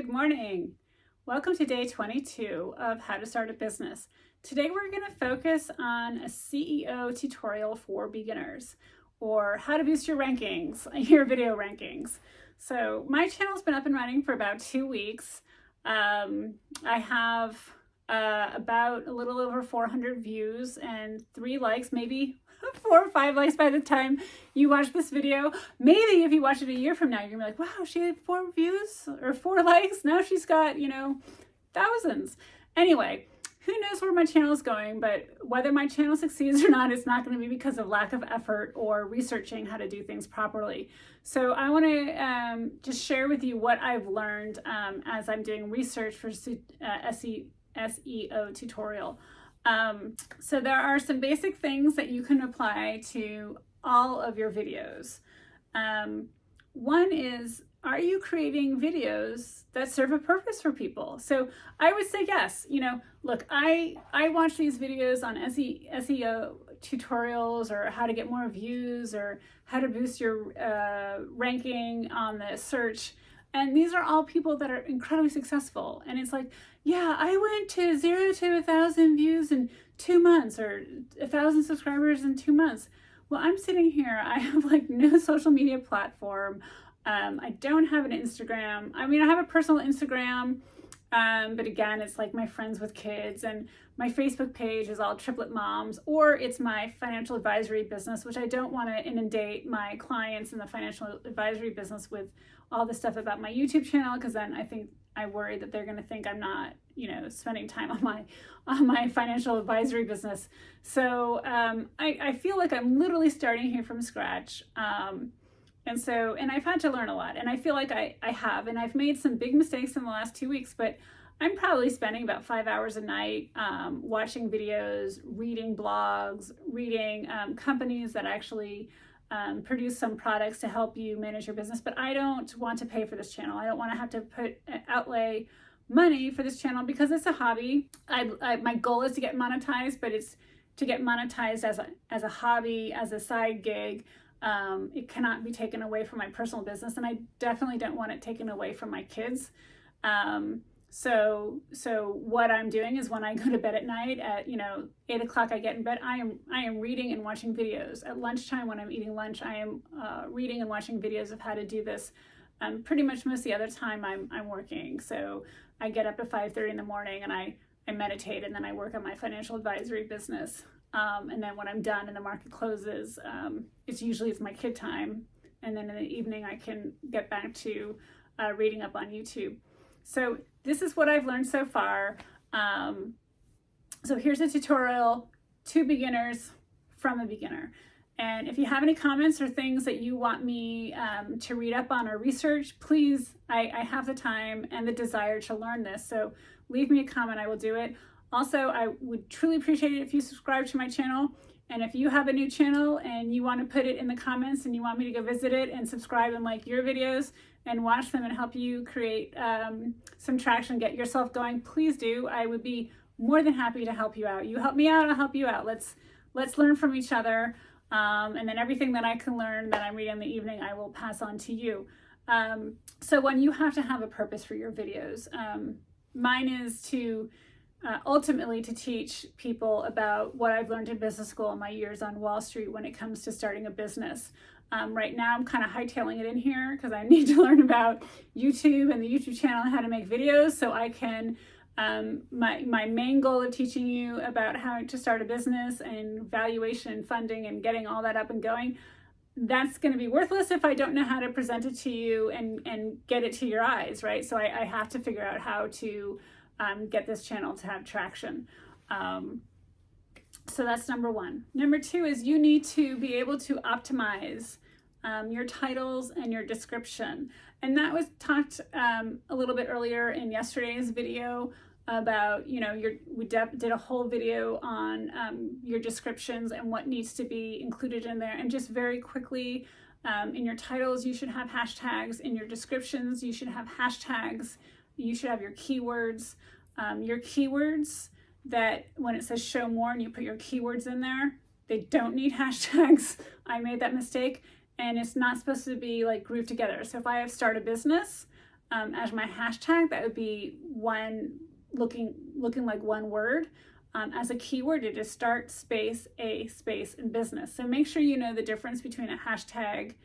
Good morning. Welcome to day 22 of How to Start a Business. Today we're going to focus on a CEO tutorial for beginners, or how to boost your rankings, your video rankings. So my channel's been up and running for about 2 weeks. I have about a little over 400 views and 3 likes, maybe 4 or 5 likes by the time you watch this video. Maybe if you watch it a year from now, you're gonna be like, wow, she had 4 views or 4 likes. Now she's got, thousands. Anyway, who knows where my channel is going, but whether my channel succeeds or not, it's not going to be because of lack of effort or researching how to do things properly. So I want to just share with you what I've learned as I'm doing research for SEO tutorial. So there are some basic things that you can apply to all of your videos. One is, are you creating videos that serve a purpose for people? So I would say yes. Look, I watch these videos on SEO tutorials, or how to get more views, or how to boost your ranking on the search. And these are all people that are incredibly successful. And it's like, yeah, I went to 0 to 1,000 views in 2 months, or 1,000 subscribers in 2 months. Well, I'm sitting here, I have like no social media platform. I don't have an Instagram. I mean, I have a personal Instagram, but again, it's like my friends with kids, and my Facebook page is all triplet moms, or it's my financial advisory business, which I don't want to inundate my clients in the financial advisory business with all the stuff about my YouTube channel, because then I worry that they're going to think I'm not, spending time on my financial advisory business. So I feel like I'm literally starting here from scratch. And I've had to learn a lot, and I feel like I have, and I've made some big mistakes in the last 2 weeks, but I'm probably spending about 5 hours a night watching videos, reading blogs, reading companies that actually produce some products to help you manage your business. But I don't want to pay for this channel. I don't want to have to outlay money for this channel because it's a hobby. My goal is to get monetized, but it's to get monetized as a hobby, as a side gig. It cannot be taken away from my personal business, and I definitely don't want it taken away from my kids. So what I'm doing is, when I go to bed at night at 8 o'clock, I get in bed, I am reading and watching videos. At lunchtime, when I'm eating lunch, I am reading and watching videos of how to do this. Pretty much most of the other time I'm working. So I get up at 5:30 in the morning, and I meditate, and then I work on my financial advisory business. And then when I'm done and the market closes, it's my kid time. And then in the evening, I can get back to reading up on YouTube. So this is what I've learned so far. So here's a tutorial to beginners from a beginner. And if you have any comments or things that you want me to read up on or research, please, I have the time and the desire to learn this. So leave me a comment, I will do it. Also, I would truly appreciate it if you subscribe to my channel. And if you have a new channel and you want to put it in the comments and you want me to go visit it and subscribe and like your videos and watch them and help you create some traction, get yourself going, please do. I would be more than happy to help you out. You help me out, I'll help you out. Let's learn from each other. And then everything that I can learn that I'm reading in the evening, I will pass on to you. So when you have to have a purpose for your videos, mine is to ultimately to teach people about what I've learned in business school in my years on Wall Street when it comes to starting a business. Right now, I'm kind of hightailing it in here because I need to learn about YouTube and the YouTube channel and how to make videos, so I can, my main goal of teaching you about how to start a business and valuation and funding and getting all that up and going, that's going to be worthless if I don't know how to present it to you and get it to your eyes, right? So I have to figure out how to get this channel to have traction. So that's number one. Number two is, you need to be able to optimize your titles and your description. And that was talked a little bit earlier in yesterday's video about, we did a whole video on your descriptions and what needs to be included in there. And just very quickly, in your titles, you should have hashtags. In your descriptions, you should have hashtags. You should have your keywords. Your keywords, that when it says show more and you put your keywords in there, they don't need hashtags. I made that mistake, and it's not supposed to be like grouped together. So if I have start a business, as my hashtag, that would be one looking like one word. As a keyword, it is start space a space in business. So make sure you know the difference between a hashtag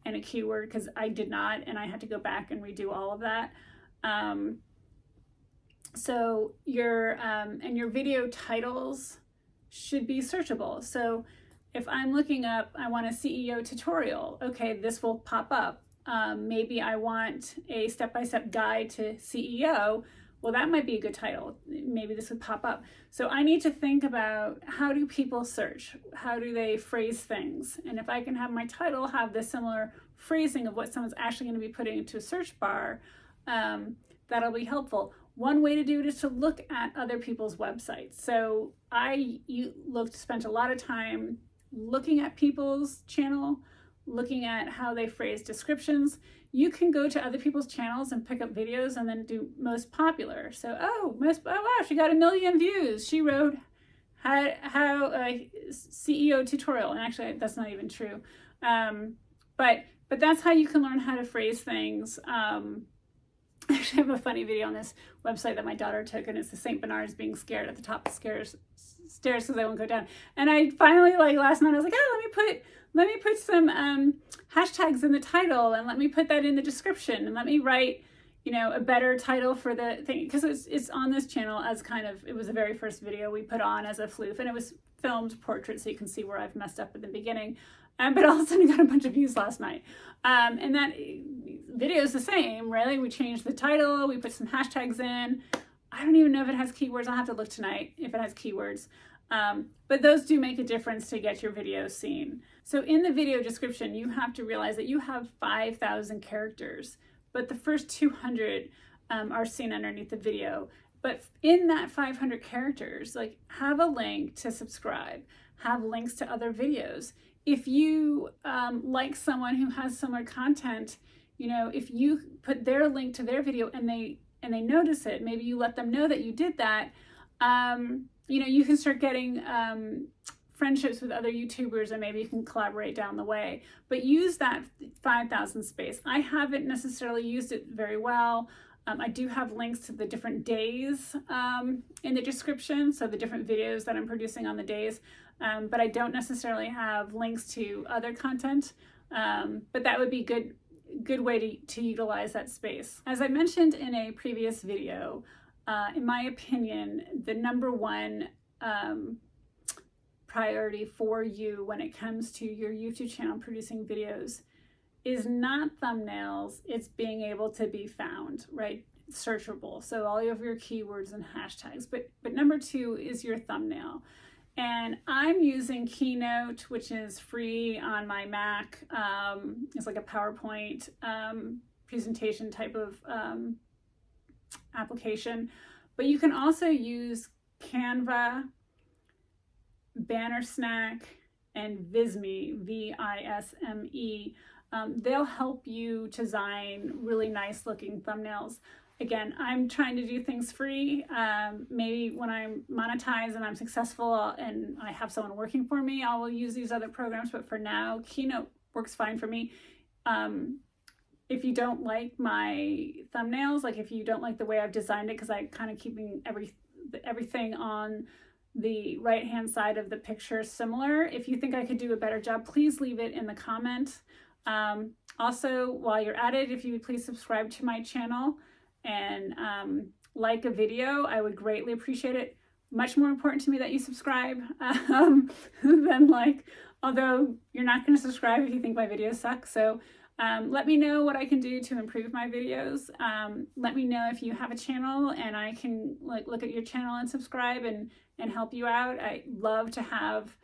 and a keyword, because I did not, and I had to go back and redo all of that. So your video titles should be searchable. So if I'm looking up, I want a CEO tutorial, okay, this will pop up. Maybe I want a step-by-step guide to CEO. Well, that might be a good title. Maybe this would pop up. So I need to think about, how do people search? How do they phrase things? And if I can have my title have the similar phrasing of what someone's actually going to be putting into a search bar, that'll be helpful. One way to do it is to look at other people's websites. So I spent a lot of time looking at people's channel, looking at how they phrase descriptions. You can go to other people's channels and pick up videos and then do most popular. So, oh wow, she got 1 million views. She wrote how a CEO tutorial. And actually, that's not even true. But that's how you can learn how to phrase things. I actually have a funny video on this website that my daughter took, and it's the St. Bernards being scared at the top of the stairs so they won't go down. And I finally, like last night, I was like, oh, let me put some hashtags in the title, and let me put that in the description, and let me write, a better title for the thing, because it's on this channel as it was the very first video we put on as a floof, and it was filmed portrait, so you can see where I've messed up at the beginning. But all of a sudden, I got a bunch of views last night. And that video is the same, really. We changed the title, we put some hashtags in. I don't even know if it has keywords. I'll have to look tonight if it has keywords. But those do make a difference to get your video seen. So in the video description, you have to realize that you have 5,000 characters, but the first 200 are seen underneath the video. But in that 500 characters, have a link to subscribe, have links to other videos. If you like someone who has similar content, if you put their link to their video and they notice it, maybe you let them know that you did that, you can start getting friendships with other YouTubers, and maybe you can collaborate down the way. But use that 5,000 space. I haven't necessarily used it very well. I do have links to the different days in the description, so the different videos that I'm producing on the days, but I don't necessarily have links to other content, but that would be good way to utilize that space. As I mentioned in a previous video, in my opinion, the number one priority for you when it comes to your YouTube channel producing videos is not thumbnails, it's being able to be found, right? Searchable. So all of your keywords and hashtags. But number two is your thumbnail. And I'm using Keynote, which is free on my Mac. It's like a PowerPoint presentation type of application. But you can also use Canva, Banner Snack, and Visme, V-I-S-M-E. They'll help you design really nice looking thumbnails. Again, I'm trying to do things free. Maybe when I'm monetized and I'm successful and I have someone working for me, I will use these other programs. But for now, Keynote works fine for me. If you don't like my thumbnails, if you don't like the way I've designed it, because I'm kind of keeping everything on the right-hand side of the picture similar. If you think I could do a better job, please leave it in the comment. Also, while you're at it, if you would please subscribe to my channel and like a video, I would greatly appreciate it. Much more important to me that you subscribe than like, although you're not going to subscribe if you think my videos suck. So let me know what I can do to improve my videos. Let me know if you have a channel and I can look at your channel and subscribe and help you out. I love to have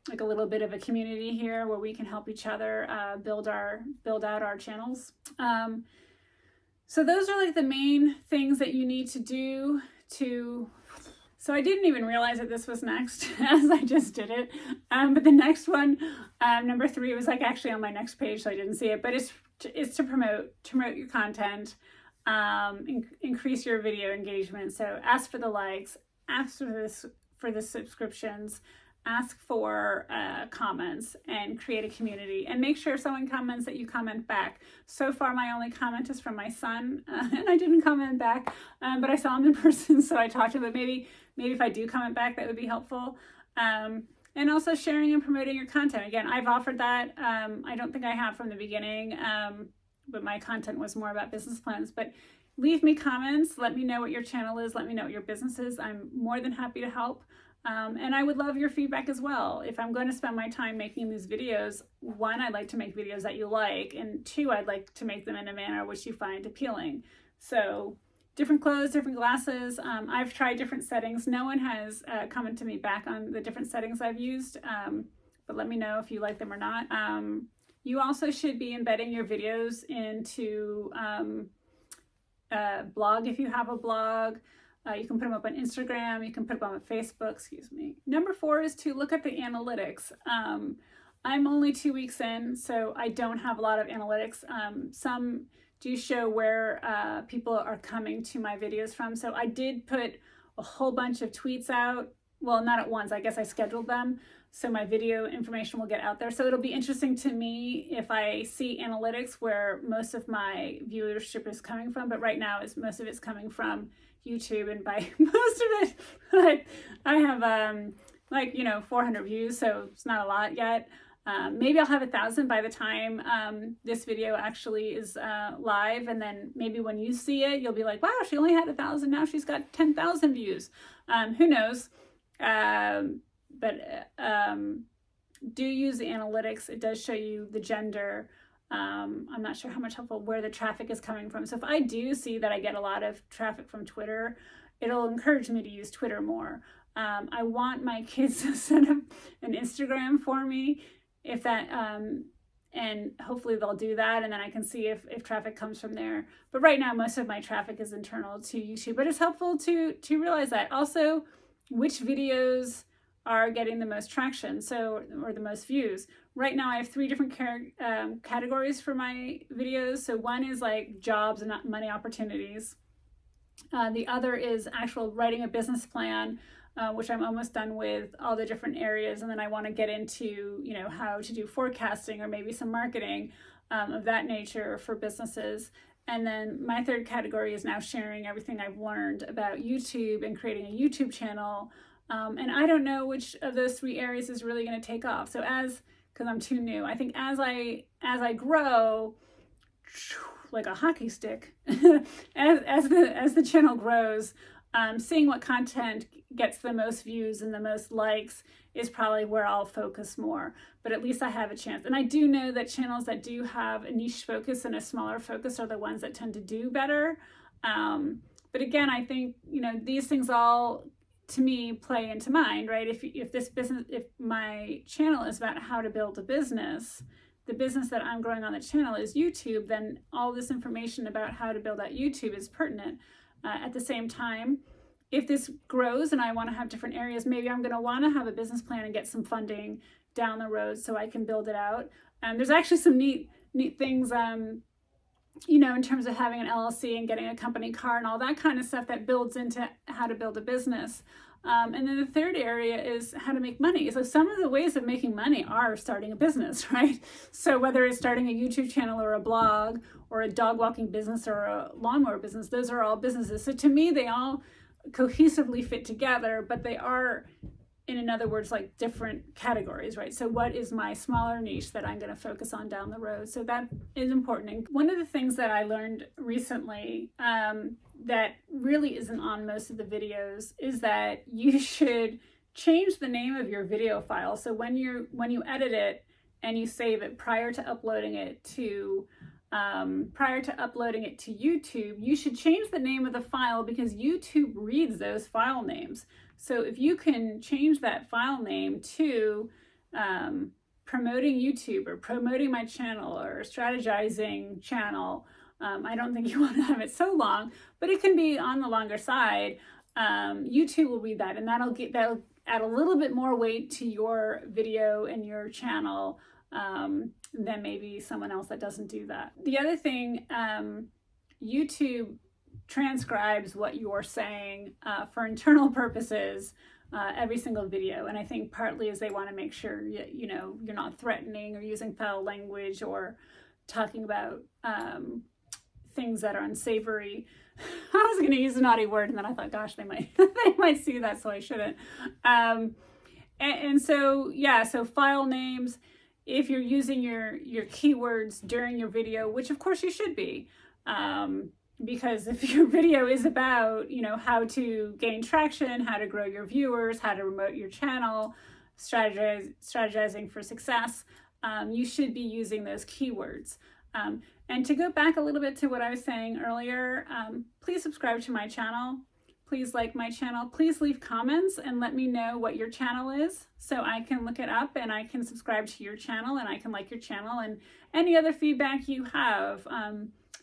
a little bit of a community here where we can help each other build out our channels. So those are the main things that you need to do to. So I didn't even realize that this was next as I just did it. But the next one, number 3, was actually on my next page, so I didn't see it. But it's to promote your content, increase your video engagement. So ask for the likes, ask for the subscriptions. ask for comments and create a community, and make sure if someone comments that you comment back. So far, my only comment is from my son, and I didn't comment back, but I saw him in person, so I talked to him. But maybe if I do comment back, that would be helpful. And also sharing and promoting your content. Again, I've offered that. I don't think I have from the beginning, but my content was more about business plans. But leave me comments. Let me know what your channel is. Let me know what your business is. I'm more than happy to help. And I would love your feedback as well. If I'm going to spend my time making these videos, one, I'd like to make videos that you like, and two, I'd like to make them in a manner which you find appealing. So different clothes, different glasses. I've tried different settings. No one has commented to me back on the different settings I've used, but let me know if you like them or not. You also should be embedding your videos into blog if you have a blog. You can put them up on Instagram, you can put them up on Facebook, excuse me. Number 4 is to look at the analytics. I'm only 2 weeks in, so I don't have a lot of analytics. Some do show where people are coming to my videos from. So I did put a whole bunch of tweets out. Well, not at once, I guess I scheduled them. So my video information will get out there. So it'll be interesting to me if I see analytics where most of my viewership is coming from. But right now, most of it's coming from YouTube, and by most of it, I have 400 views, so it's not a lot yet. Maybe I'll have 1,000 by the time this video actually is live, and then maybe when you see it, you'll be like, wow, she only had 1,000, now she's got 10,000 views. Who knows? But do use the analytics. It does show you the gender. I'm not sure how much helpful where the traffic is coming from. So if I do see that I get a lot of traffic from Twitter, it'll encourage me to use Twitter more. I want my kids to set up an Instagram for me, if that, and hopefully they'll do that, and then I can see if traffic comes from there. But right now, most of my traffic is internal to YouTube. But it's helpful to realize that. Also, which videos are getting the most traction, or the most views. Right now I have 3 different categories for my videos. So one is like jobs and money opportunities. The other is actual writing a business plan, which I'm almost done with all the different areas. And then I want to get into, how to do forecasting or maybe some marketing of that nature for businesses. And then my 3rd category is now sharing everything I've learned about YouTube and creating a YouTube channel. And I don't know which of those 3 areas is really going to take off. So because I'm too new, I think as I grow, like a hockey stick, as the channel grows, seeing what content gets the most views and the most likes is probably where I'll focus more. But at least I have a chance. And I do know that channels that do have a niche focus and a smaller focus are the ones that tend to do better. But again, I think, these things all, to me, play into mind, right? If my channel is about how to build a business, the business that I'm growing on the channel is YouTube, then all this information about how to build out YouTube is pertinent. At the same time, if this grows and I want to have different areas, maybe I'm going to want to have a business plan and get some funding down the road so I can build it out. There's actually some neat things, in terms of having an LLC and getting a company car and all that kind of stuff that builds into how to build a business. And then the 3rd area is how to make money. So some of the ways of making money are starting a business, right? So whether it's starting a YouTube channel or a blog or a dog walking business or a lawnmower business, those are all businesses. So to me, they all cohesively fit together, but they are, in other words, like different categories, right? So what is my smaller niche that I'm going to focus on down the road? So that is important. And one of the things that I learned recently that really isn't on most of the videos is that you should change the name of your video file. So when you edit it and you save it prior to uploading it to YouTube, you should change the name of the file because YouTube reads those file names. So if you can change that file name to promoting YouTube or promoting my channel or strategizing channel, I don't think you want to have it so long, but it can be on the longer side. YouTube will read that, and that'll add a little bit more weight to your video and your channel than maybe someone else that doesn't do that. The other thing, YouTube transcribes what you're saying for internal purposes every single video. And I think partly is they want to make sure you're not threatening or using foul language or talking about things that are unsavory. I was going to use a naughty word, and then I thought, gosh, they might they might see that, so I shouldn't. And so yeah, so file names. If you're using your keywords during your video, which of course you should be, because if your video is about, how to gain traction, how to grow your viewers, how to promote your channel, strategizing for success, you should be using those keywords. And to go back a little bit to what I was saying earlier, please subscribe to my channel. Please like my channel. Please leave comments and let me know what your channel is so I can look it up and I can subscribe to your channel and I can like your channel, and any other feedback you have.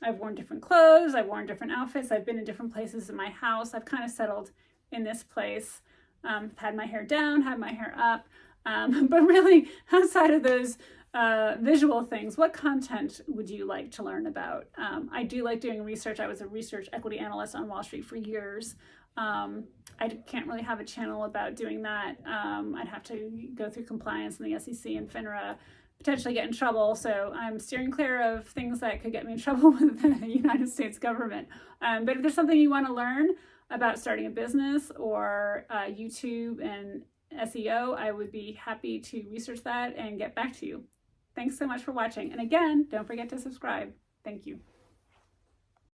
I've worn different clothes. I've worn different outfits. I've been in different places in my house. I've kind of settled in this place. Had my hair down, had my hair up. But really, outside of those visual things, what content would you like to learn about? I do like doing research. I was a research equity analyst on Wall Street for years. I can't really have a channel about doing that. I'd have to go through compliance and the SEC and FINRA, potentially get in trouble. So I'm steering clear of things that could get me in trouble with the United States government. But if there's something you want to learn about starting a business or YouTube and SEO, I would be happy to research that and get back to you. Thanks so much for watching. And again, don't forget to subscribe. Thank you.